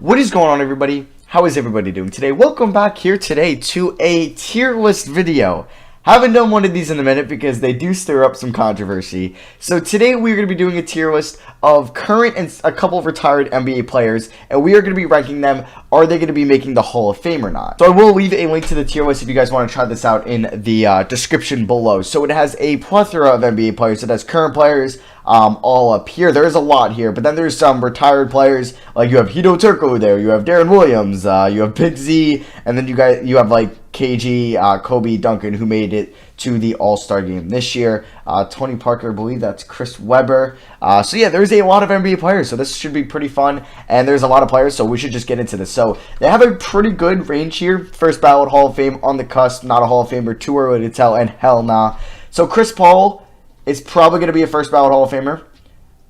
What is going on, everybody? How is everybody doing today? Welcome back here today to a tier list video. Haven't done one of these in a minute because they do stir up some controversy. So today we're going to be doing a tier list of current and a couple of retired NBA players, and we are going to be ranking them. Are they going to be making the Hall of Fame or not? So I will leave a link to the tier list if you guys want to try this out in the description below. So it has a plethora of NBA players. It has current players all up here. There's a lot here, but then there's some retired players. Like you have Hito Turco there, you have Darren Williams, you have Big Z, and then you have like KG, Kobe Duncan, who made it to the All-Star game this year. Tony Parker, I believe that's Chris Webber. So yeah, there's a lot of NBA players, so this should be pretty fun. And there's a lot of players, so we should just get into this. So they have a pretty good range here. First ballot Hall of Fame, on the cusp, not a Hall of Famer, too early to tell, and hell nah. So Chris Paul is probably going to be a first ballot Hall of Famer.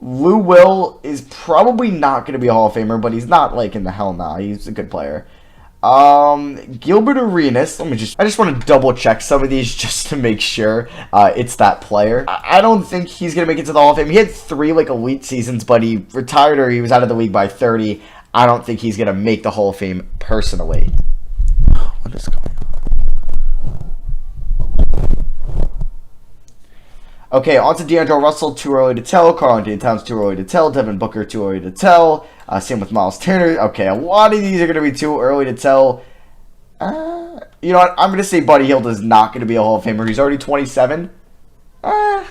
Lou Will is probably not going to be a Hall of Famer, but he's not like in the hell nah. He's a good player. Gilbert Arenas, I just want to double check some of these just to make sure it's that player. I don't think he's going to make it to the Hall of Fame. He had 3 like elite seasons, but he retired or he was out of the league by 30. I don't think he's going to make the Hall of Fame personally. What is going on? Okay, on to D'Angelo Russell, too early to tell. Karl-Anthony Towns, too early to tell. Devin Booker, too early to tell. Same with Miles Turner. Okay, a lot of these are going to be too early to tell. You know what? I'm going to say Buddy Hield is not going to be a Hall of Famer. He's already 27. I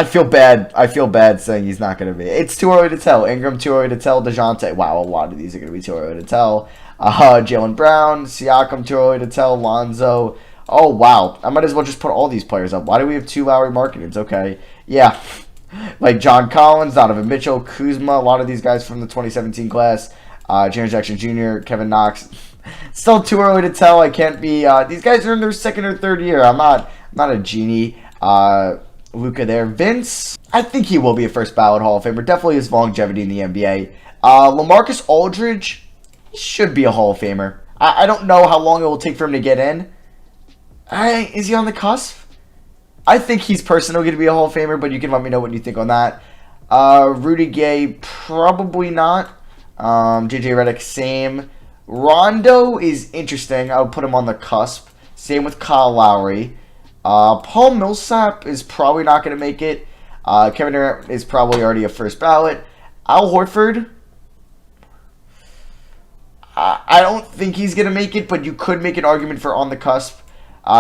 feel bad. I feel bad saying he's not going to be. It's too early to tell. Ingram, too early to tell. DeJounte. Wow, a lot of these are going to be too early to tell. Jaylen Brown. Siakam, too early to tell. Lonzo. Oh, wow. I might as well just put all these players up. Why do we have 2 Lowry Markkanens? Okay. Yeah. Like John Collins, Donovan Mitchell, Kuzma, a lot of these guys from the 2017 class. Jaren Jackson Jr., Kevin Knox. Still too early to tell. I can't be... these guys are in their 2nd or 3rd year. I'm not a genie. Luka there. Vince, I think he will be a first ballot Hall of Famer. Definitely his longevity in the NBA. Lamarcus Aldridge should be a Hall of Famer. I don't know how long it will take for him to get in. Is he on the cusp? I think he's personally going to be a Hall of Famer, but you can let me know what you think on that. Rudy Gay, probably not. JJ Redick, same. Rondo is interesting. I would put him on the cusp. Same with Kyle Lowry. Paul Millsap is probably not going to make it. Kevin Durant is probably already a first ballot. Al Horford, I don't think he's going to make it, but you could make an argument for on the cusp.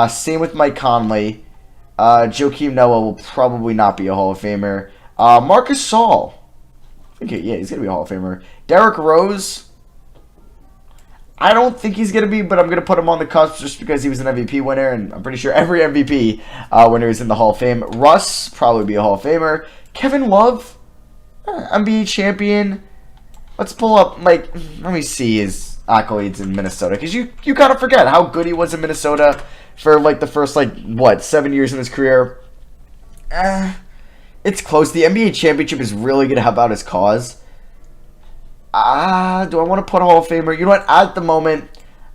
Same with Mike Conley. Joakim Noah will probably not be a Hall of Famer. Marcus Gasol. Okay, yeah, he's going to be a Hall of Famer. Derrick Rose. I don't think he's going to be, but I'm going to put him on the cusp just because he was an MVP winner, and I'm pretty sure every MVP winner is in the Hall of Fame. Russ, probably be a Hall of Famer. Kevin Love, NBA champion. Let's pull up, like, let me see his accolades in Minnesota, because you kind of forget how good he was in Minnesota for like the first 7 years in his career. It's close. The NBA championship is really going to help out his cause. Do I want to put a Hall of Famer? You know what? At the moment,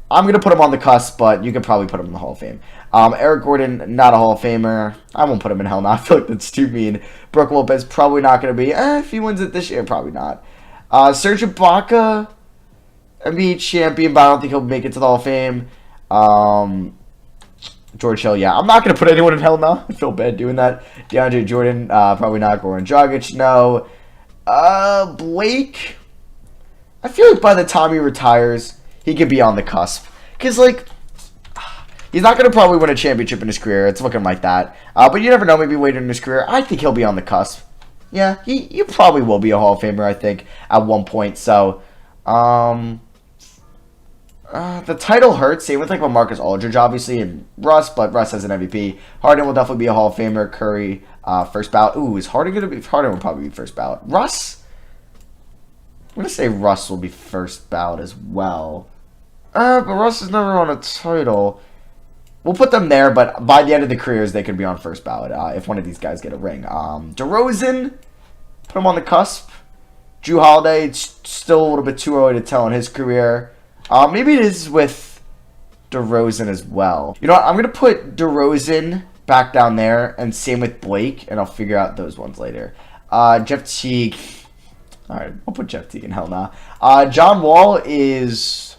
I'm going to put him on the cusp, but you could probably put him in the Hall of Fame. Eric Gordon, not a Hall of Famer. I won't put him in hell now. I feel like that's too mean. Brook Lopez, probably not going to be. If he wins it this year, probably not. Serge Ibaka, NBA champion, but I don't think he'll make it to the Hall of Fame. George Hill, yeah. I'm not going to put anyone in hell now. I feel bad doing that. DeAndre Jordan, probably not. Goran Dragic, no. Blake, I feel like by the time he retires, he could be on the cusp. Because, he's not going to probably win a championship in his career. It's looking like that. But you never know, maybe later in his career. I think he'll be on the cusp. Yeah, he probably will be a Hall of Famer, I think, at one point. So, the title hurts. Same with Lamarcus Aldridge, obviously, and Russ, but Russ has an MVP. Harden will definitely be a Hall of Famer. Curry, first ballot. Ooh, is Harden going to be? Harden will probably be first ballot. Russ, I'm going to say Russ will be first ballot as well. But Russ is never on a title. We'll put them there, but by the end of the careers, they could be on first ballot if one of these guys get a ring. DeRozan, put him on the cusp. Drew Holiday, it's still a little bit too early to tell in his career. Maybe it is with DeRozan as well. You know what? I'm going to put DeRozan back down there, and same with Blake, and I'll figure out those ones later. Jeff Teague, Alright, I'll put Jeff Teague in. Hell nah. John Wall is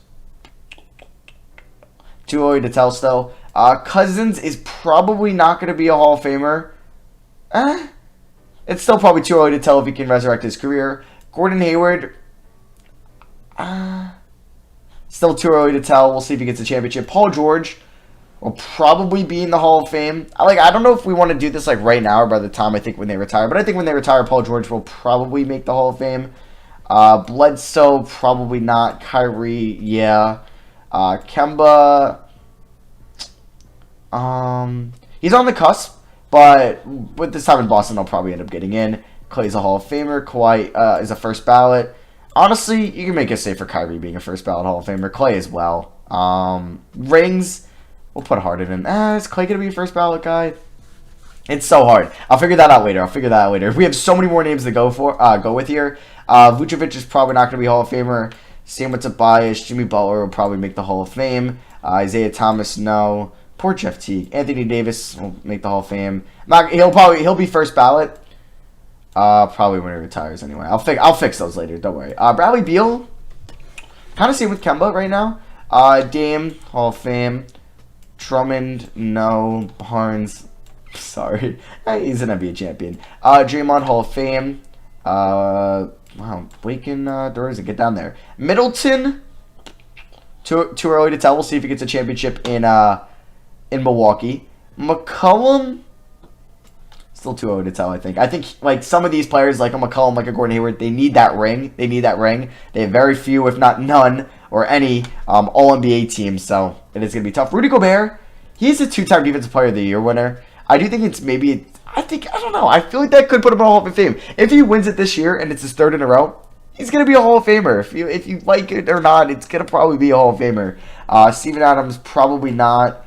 too early to tell still. Cousins is probably not going to be a Hall of Famer. It's still probably too early to tell if he can resurrect his career. Gordon Hayward, still too early to tell. We'll see if he gets a championship. Paul George will probably be in the Hall of Fame. I don't know if we want to do this like right now or by the time I think when they retire. But I think when they retire, Paul George will probably make the Hall of Fame. Bledsoe, probably not. Kyrie, yeah. Kemba, he's on the cusp. But with this time in Boston, they'll probably end up getting in. Clay's a Hall of Famer. Kawhi is a first ballot. Honestly, you can make a say for Kyrie being a first ballot Hall of Famer. Clay as well. Rings, we'll put Harden in. Is Clay going to be a first ballot guy? It's so hard. I'll figure that out later. We have so many more names to go with here. Vucevic is probably not going to be Hall of Famer. Same with Tobias. Jimmy Butler will probably make the Hall of Fame. Isaiah Thomas, no. Poor Jeff Teague. Anthony Davis will make the Hall of Fame. He'll be first ballot. Probably when he retires anyway. I'll fix those later. Don't worry. Bradley Beal, kind of same with Kemba right now. Dame, Hall of Fame. Drummond, no. Barnes, sorry, he's an NBA champion. Draymond, Hall of Fame. Wow, Waken, DeRozan, get down there. Middleton, too early to tell. We'll see if he gets a championship in Milwaukee. McCollum, still too early to tell, I think. I think, like, some of these players, like a McCollum, like a Gordon Hayward, they need that ring. They have very few, if not none, or any, All-NBA teams, so it is going to be tough. Rudy Gobert, he's a two-time Defensive Player of the Year winner. I do think it's maybe, I don't know. I feel like that could put him in the Hall of Fame. If he wins it this year, and it's his third in a row, he's going to be a Hall of Famer. If you like it or not, it's going to probably be a Hall of Famer. Steven Adams, probably not.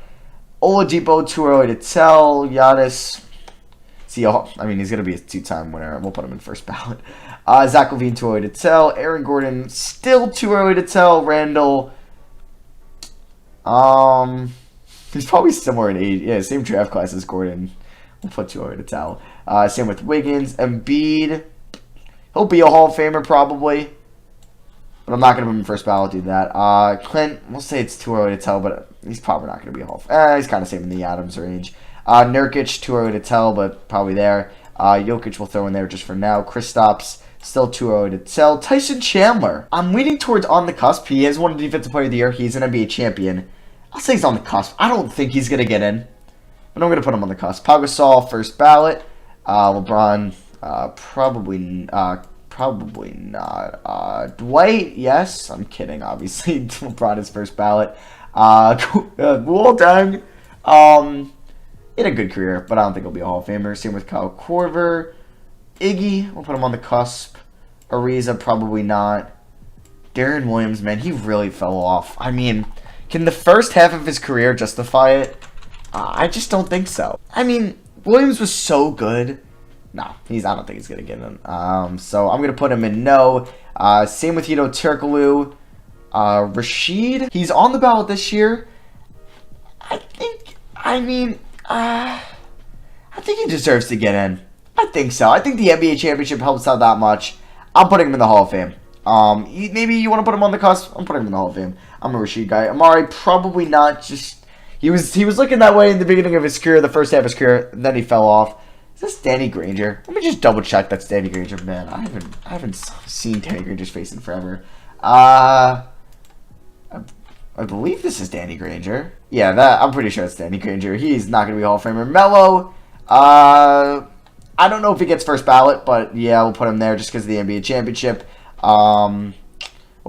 Oladipo, too early to tell. Giannis, he's going to be a two-time winner. We'll put him in first ballot. Zach LaVine, too early to tell. Aaron Gordon, still too early to tell. Randall, he's probably similar in age. Yeah, same draft class as Gordon. We'll put too early to tell. Same with Wiggins. Embiid, he'll be a Hall of Famer probably. But I'm not going to put him in first ballot, do that. Clint, we'll say it's too early to tell, but he's probably not going to be a Hall of Famer. He's kind of same in the Adams range. Nurkic, too early to tell, but probably there. Jokic will throw in there just for now. Kristaps, still too early to tell. Tyson Chandler, I'm leaning towards on the cusp. He has won Defensive Player of the Year. He's an NBA champion. I'll say he's on the cusp. I don't think he's going to get in, but I'm going to put him on the cusp. Pau Gasol, first ballot. LeBron, probably not. Dwight, yes. I'm kidding, obviously. LeBron is first ballot. Wu-Tang, he had a good career, but I don't think he'll be a Hall of Famer. Same with Kyle Korver. Iggy, we'll put him on the cusp. Ariza, probably not. Darren Williams, man, he really fell off. I mean, can the first half of his career justify it? I just don't think so. I mean, Williams was so good. No, I don't think he's going to get in. So I'm going to put him in no. Same with Turkoglu. Rashid, he's on the ballot this year. I think he deserves to get in. I think so. I think the NBA championship helps out that much. I'm putting him in the Hall of Fame. Maybe you want to put him on the cusp. I'm putting him in the Hall of Fame. I'm a Rashid guy. Amari, probably not. Just he was looking that way in the beginning of his career, the first half of his career, and then he fell off. Is this Danny Granger? Let me just double check that's Danny Granger. Man, I haven't seen Danny Granger's face in forever. I believe this is Danny Granger. Yeah, I'm pretty sure it's Danny Granger. He's not going to be a Hall of Famer. Melo, I don't know if he gets first ballot, but yeah, we'll put him there just because of the NBA championship. We'll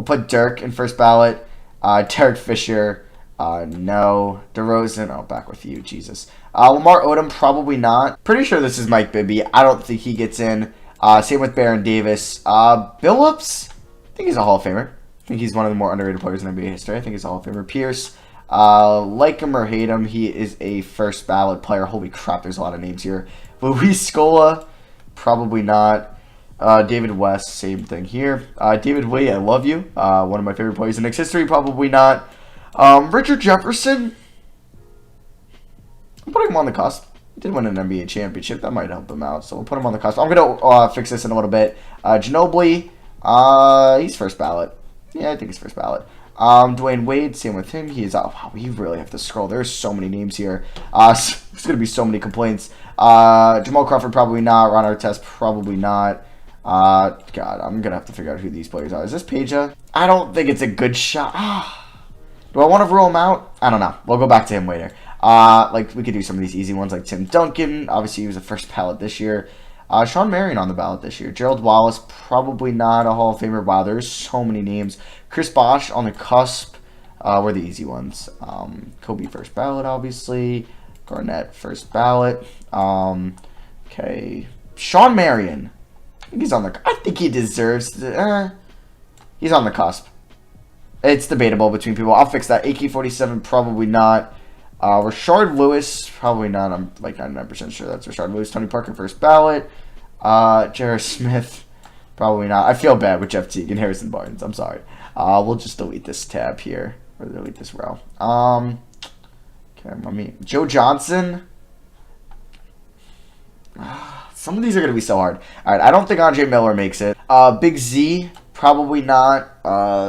put Dirk in first ballot. Derek Fisher, no. DeRozan, back with you, Jesus. Lamar Odom, probably not. Pretty sure this is Mike Bibby. I don't think he gets in. Same with Baron Davis. Billups, I think he's a Hall of Famer. I think he's one of the more underrated players in NBA history. I think he's a Hall of Famer. Pierce, like him or hate him, he is a first ballot player. Holy crap, there's a lot of names here. Luis Scola, probably not. David West, same thing here. David Lee, I love you. One of my favorite players in Knicks history, probably not. Richard Jefferson, I'm putting him on the cusp. He did win an NBA championship. That might help him out, so we'll put him on the cusp. I'm going to fix this in a little bit. Ginobili, He's first ballot. Yeah, I think he's first ballot. Dwayne Wade, same with him. He is. Oh, wow, we really have to scroll. There's so many names here. There's gonna be so many complaints. Jamal Crawford, probably not. Ron Artest, probably not. God, I'm gonna have to figure out who these players are. Is this Peja? I don't think it's a good shot. Do I want to rule him out? I don't know. We'll go back to him later. Like, we could do some of these easy ones, like Tim Duncan. Obviously, he was the first ballot this year. Sean Marion on the ballot this year. Gerald Wallace, probably not a Hall of Famer. Wow, there's so many names. Chris Bosh on the cusp. Were the easy ones. Kobe first ballot, obviously. Garnett first ballot. Okay. Sean Marion. I think he's on the... I think he deserves... he's on the cusp. It's debatable between people. I'll fix that. AK-47, probably not. Rashard Lewis, probably not. I'm like 99% sure that's Rashard Lewis. Tony Parker, first ballot. J.R. Smith, probably not. I feel bad with Jeff Teague and Harrison Barnes. I'm sorry. We'll just delete this tab here. Or delete this row. Okay, let me... Joe Johnson. Some of these are going to be so hard. Alright, I don't think Andre Miller makes it. Big Z, probably not.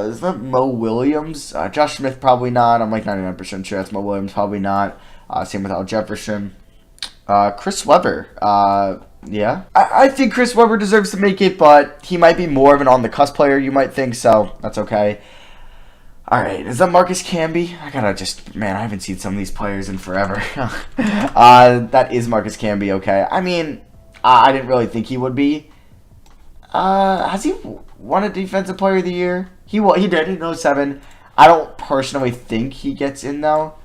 Is that Mo Williams? Josh Smith, probably not. I'm like 99% sure that's Mo Williams, probably not. Same with Al Jefferson. Chris Webber. Yeah. I think Chris Webber deserves to make it, but he might be more of an on-the-cusp player, you might think, so that's okay. Alright, is that Marcus Camby? I gotta just... Man, I haven't seen some of these players in forever. That is Marcus Camby, okay. I mean, I didn't really think he would be. Has he won a Defensive Player of the Year? He did in 07. I don't personally think he gets in, though.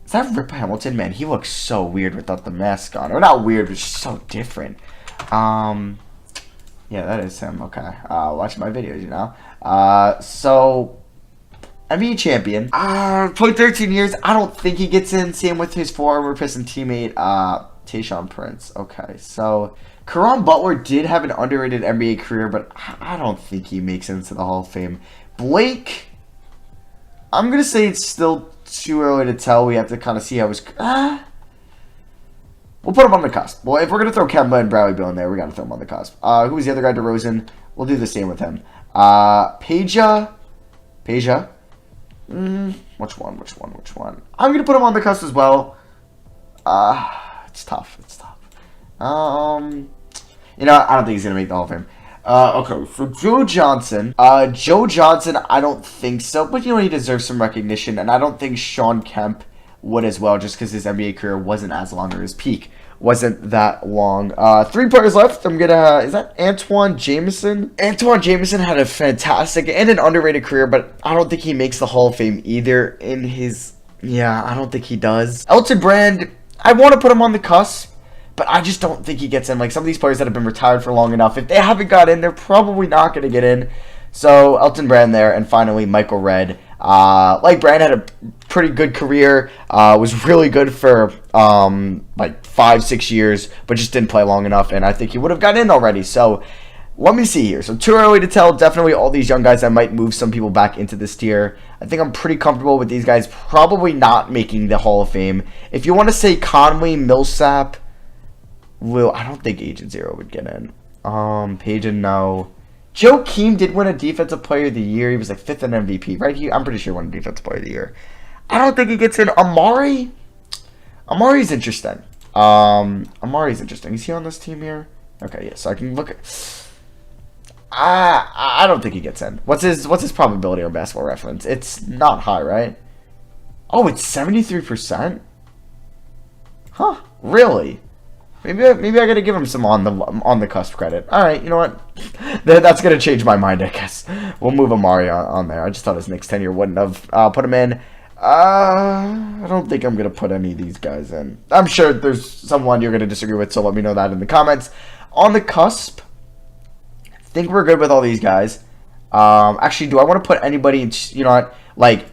Is that Rip Hamilton? Man, he looks so weird without the mask on. Or not weird, but just so different. Yeah, that is him. Okay. Watch my videos, you know. So, NBA champion. Played 13 years. I don't think he gets in. Same with his former Piston teammate, Tayshaun Prince. Okay, so... Caron Butler did have an underrated NBA career, but I don't think he makes it into the Hall of Fame. Blake, I'm going to say it's still too early to tell. We have to kind of see how his... we'll put him on the cusp. Well, if we're going to throw Kemba and Bradley Beal in there, we got to throw him on the cusp. Who was the other guy? DeRozan. We'll do the same with him. Peja. Which one? I'm going to put him on the cusp as well. It's tough. You know, I don't think he's going to make the Hall of Fame. Okay, for Joe Johnson, I don't think so, but you know, he deserves some recognition, and I don't think Sean Kemp would as well, just because his NBA career wasn't as long, or his peak wasn't that long. 3 players left. I'm gonna, is that Antoine Jameson? Antoine Jameson had a fantastic and an underrated career, but I don't think he makes the Hall of Fame either in his, yeah, I don't think he does. Elton Brand, I want to put him on the cusp, but I just don't think he gets in. Like, some of these players that have been retired for long enough, if they haven't got in, they're probably not going to get in. So, Elton Brand there. And finally, Michael Redd. Like, Brand had a pretty good career. Was really good for, like, 5-6 years. But just didn't play long enough. And I think he would have gotten in already. So, let me see here. So, too early to tell. Definitely all these young guys that might move some people back into this tier. I think I'm pretty comfortable with these guys probably not making the Hall of Fame. If you want to say Conley, Millsap... I don't think Agent Zero would get in. Page, no. Joe Keem did win a Defensive Player of the Year. He was like 5th in MVP, right? I'm pretty sure he won a Defensive Player of the Year. I don't think he gets in. Amari's interesting. Amari's interesting. Is he on this team here? Okay, yeah, so I can look at... I don't think he gets in. What's his probability on Basketball Reference? It's not high, right? Oh, it's 73%? Huh, really? Maybe I gotta give him some on the cusp credit. All right, you know what? That's gonna change my mind, I guess. We'll move Amari on there. I just thought his Knicks tenure wouldn't have put him in. I don't think I'm gonna put any of these guys in. I'm sure there's someone you're gonna disagree with, so let me know that in the comments. On the cusp, I think we're good with all these guys. Actually, do I want to put anybody in? You know what? Like,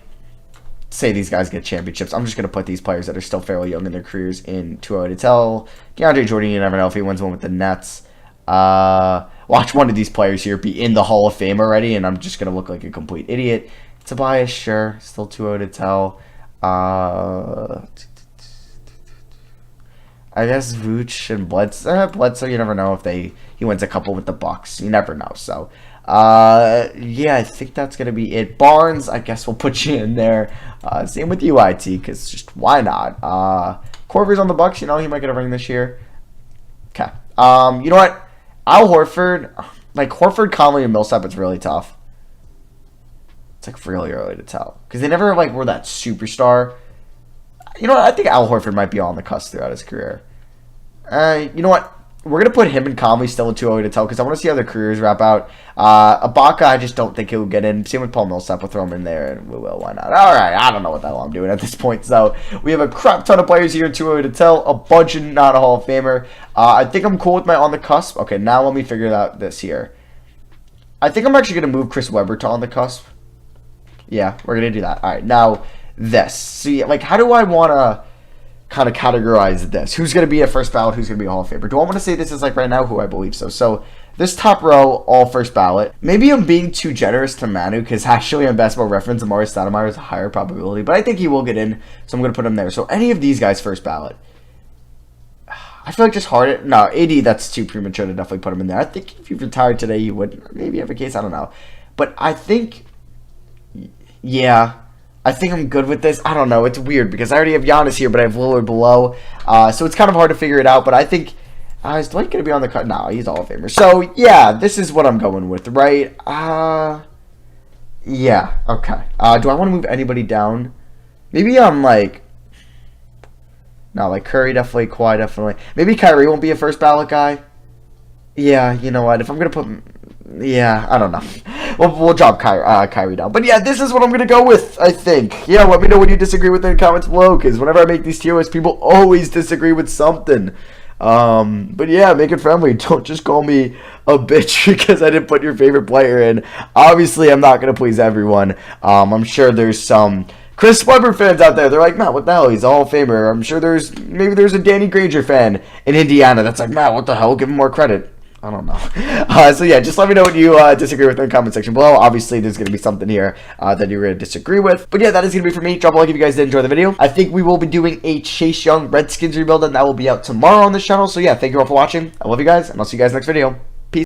say these guys get championships. I'm just going to put these players that are still fairly young in their careers in too early to tell. DeAndre Jordan, you never know if he wins one with the Nets. Watch one of these players here be in the Hall of Fame already, and I'm just going to look like a complete idiot. Tobias, sure. Still too early to tell. I guess Vooch and Bledsoe. Bledsoe, you never know if he wins a couple with the Bucks. You never know. So Yeah, I think that's going to be it. Barnes, I guess we'll put you in there. Same with UIT, because just why not? Korver's on the Bucks, you know, he might get a ring this year. Okay. You know what? Al Horford, like Horford, Conley, and Millsap, it's really tough. It's like really early to tell. Because they never like were that superstar. You know what? I think Al Horford might be on the cusp throughout his career. You know what? We're going to put him and Conley still too early to tell because I want to see how their careers wrap out. Ibaka, I just don't think he'll get in. Same with Paul Millsap. We'll throw him in there, and we will. Why not? All right. I don't know what the hell I'm doing at this point. So we have a crap ton of players here, too early to tell. A bunch of not a Hall of Famer. I think I'm cool with my on the cusp. Okay, now let me figure out this here. I think I'm actually going to move Chris Webber to on the cusp. Yeah, we're going to do that. All right, now this. See, like, how do I want to kind of categorize this? Who's going to be a first ballot? Who's going to be a Hall of Famer? Do I want to say this is like right now? Who I believe so. So this top row, all first ballot. Maybe I'm being too generous to Manu because actually on Basketball Reference, Amari Stoudemire is a higher probability, but I think he will get in, so I'm going to put him there. So any of these guys first ballot. I feel like just hard. No, AD, that's too premature to definitely put him in there. I think if you retired today, you would maybe have a case. I don't know. But I think, yeah, I think I'm good with this. I don't know. It's weird because I already have Giannis here, but I have Lillard below. So it's kind of hard to figure it out. But I think, is Dwight going to be on the cut? No, he's Hall of Famer. So, yeah, this is what I'm going with, right? Yeah, okay. Do I want to move anybody down? Maybe I'm like, no, like Curry definitely, Kawhi definitely. Maybe Kyrie won't be a first ballot guy. Yeah, you know what? If I'm going to put, yeah, I don't know. We'll drop Kyrie down. But yeah, this is what I'm going to go with, I think. Yeah, let me know what you disagree with in the comments below, because whenever I make these tier lists, people always disagree with something. But yeah, make it friendly. Don't just call me a bitch because I didn't put your favorite player in. Obviously, I'm not going to please everyone. I'm sure there's some Chris Webber fans out there. They're like, Matt, what the hell? He's a Hall of Famer. I'm sure maybe there's a Danny Granger fan in Indiana that's like, Matt, what the hell? Give him more credit. I don't know. So yeah, just let me know what you disagree with in the comment section below. Obviously, there's going to be something here that you're going to disagree with. But yeah, that is going to be for me. Drop a like if you guys did enjoy the video. I think we will be doing a Chase Young Redskins rebuild, and that will be out tomorrow on this channel. So yeah, thank you all for watching. I love you guys, and I'll see you guys next video.